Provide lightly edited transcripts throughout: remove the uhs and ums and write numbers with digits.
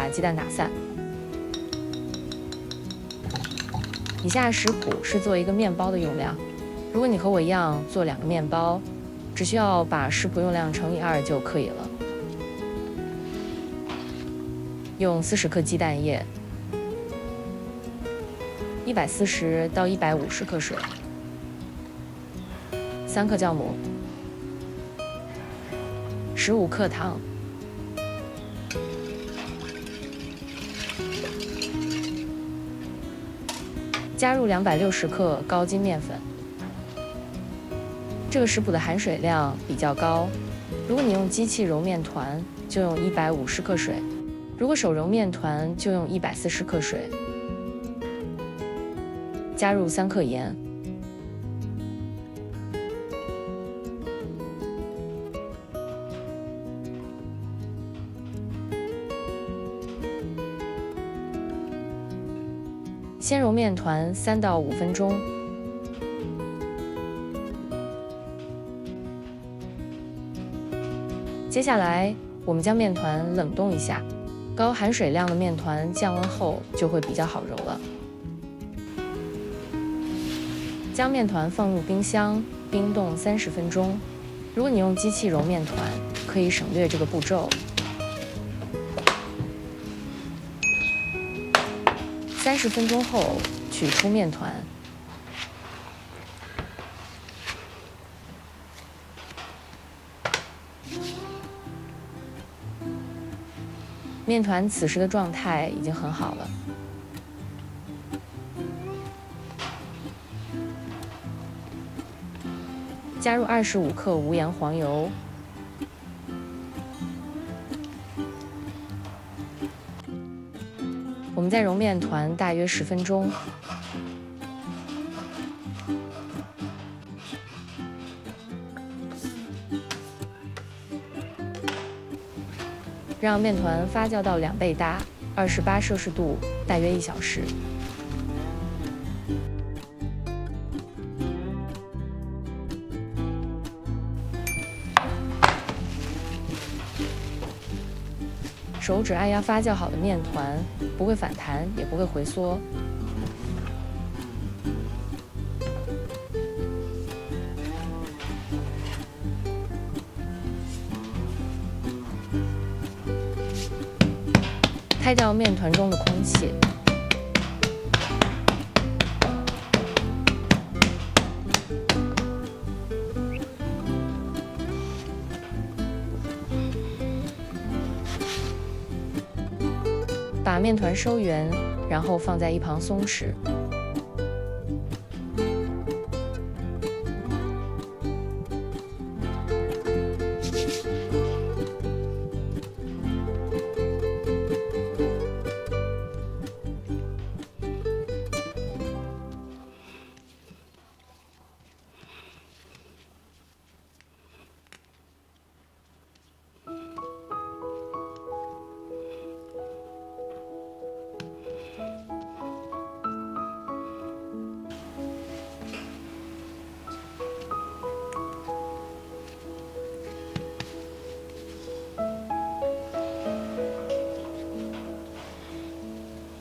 把鸡蛋打散。以下食谱是做一个面包的用量，如果你和我一样做2个面包，只需要把食谱用量乘以2就可以了。用40克鸡蛋液，140到150克水，3克酵母，15克糖，加入260克高筋面粉。这个食谱的含水量比较高，如果你用机器揉面团，就用150克水；如果手揉面团，就用140克水。加入3克盐，先揉面团3到5分钟。接下来，我们将面团冷冻一下，高含水量的面团降温后就会比较好揉了。将面团放入冰箱冰冻30分钟。如果你用机器揉面团，可以省略这个步骤。30分钟后取出面团，面团此时的状态已经很好了。加入25克无盐黄油，我们再揉面团大约10分钟。让面团发酵到2倍大，28摄氏度，大约1小时。手指按压发酵好的面团，不会反弹，也不会回缩。开掉面团中的空气。把面团收圆，然后放在一旁松弛。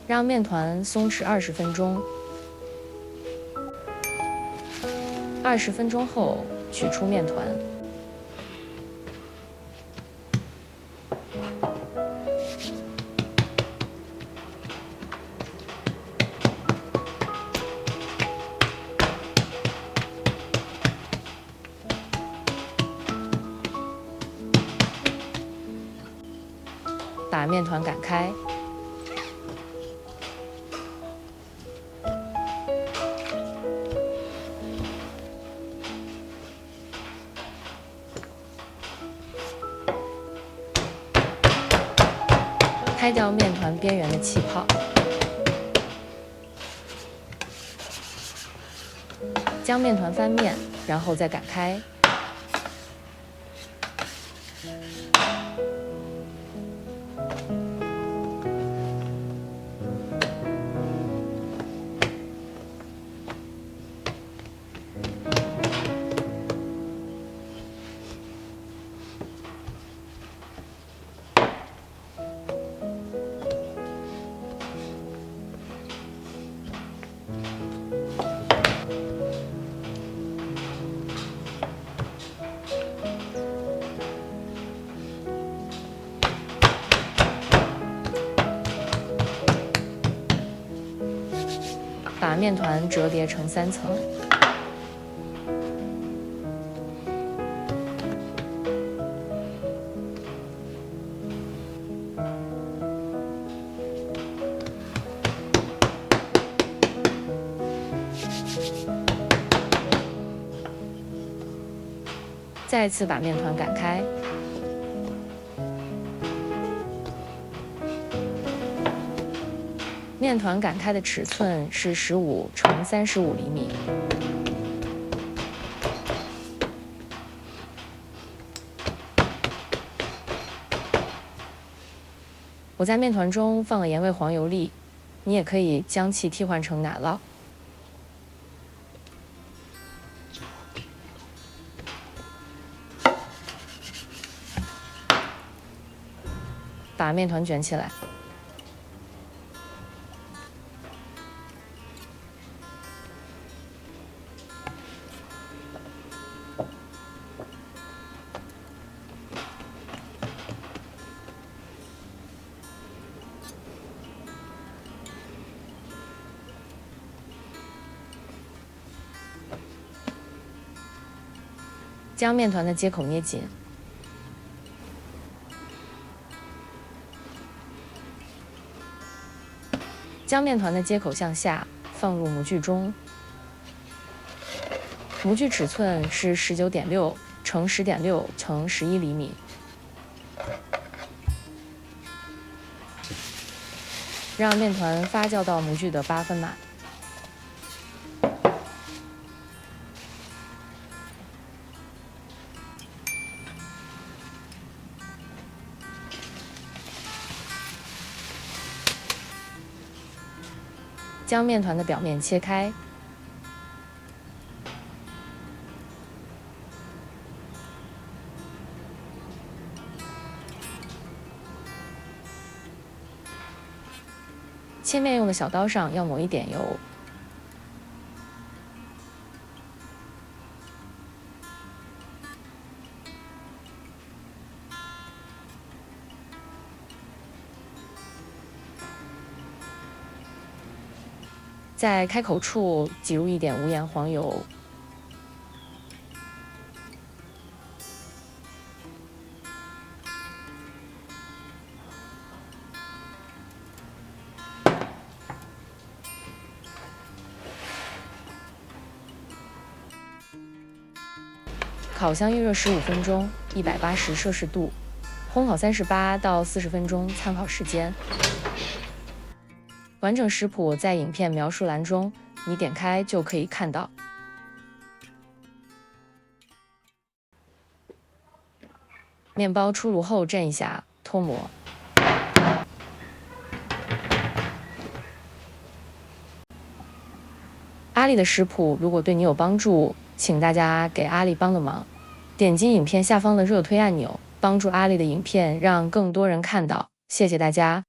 让面团松弛20分钟。20分钟后取出面团。把面团擀开。开掉面团边缘的气泡，将面团翻面，然后再擀开。面团折叠成3层。再次把面团擀开，面团擀开的尺寸是15×35厘米。我在面团中放了盐味黄油粒，你也可以将其替换成奶酪。把面团卷起来，将面团的接口捏紧。将面团的接口向下放入模具中，模具尺寸是19.6×10.6×11厘米。让面团发酵到模具的8分满。将面团的表面切开，切面用的小刀上要抹一点油。在开口处挤入一点无盐黄油，烤箱预热15分钟，180摄氏度，烘烤38到40分钟，参考时间。完整食谱在影片描述栏中，你点开就可以看到。面包出炉后震一下，脱模。阿丽的食谱如果对你有帮助，请大家给阿丽帮个忙，点击影片下方的热推按钮，帮助阿丽的影片让更多人看到。谢谢大家。